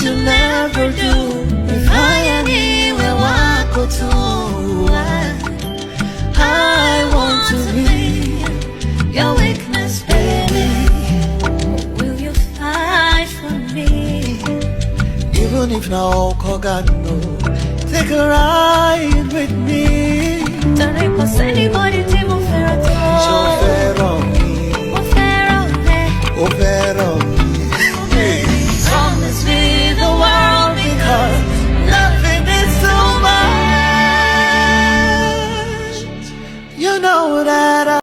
to never do. Nifanya niwe wako tu. I want to be your weakness, baby. Will you fight for me? Even if now all God knows, take a ride with me. Don't request anybody to move fair at all.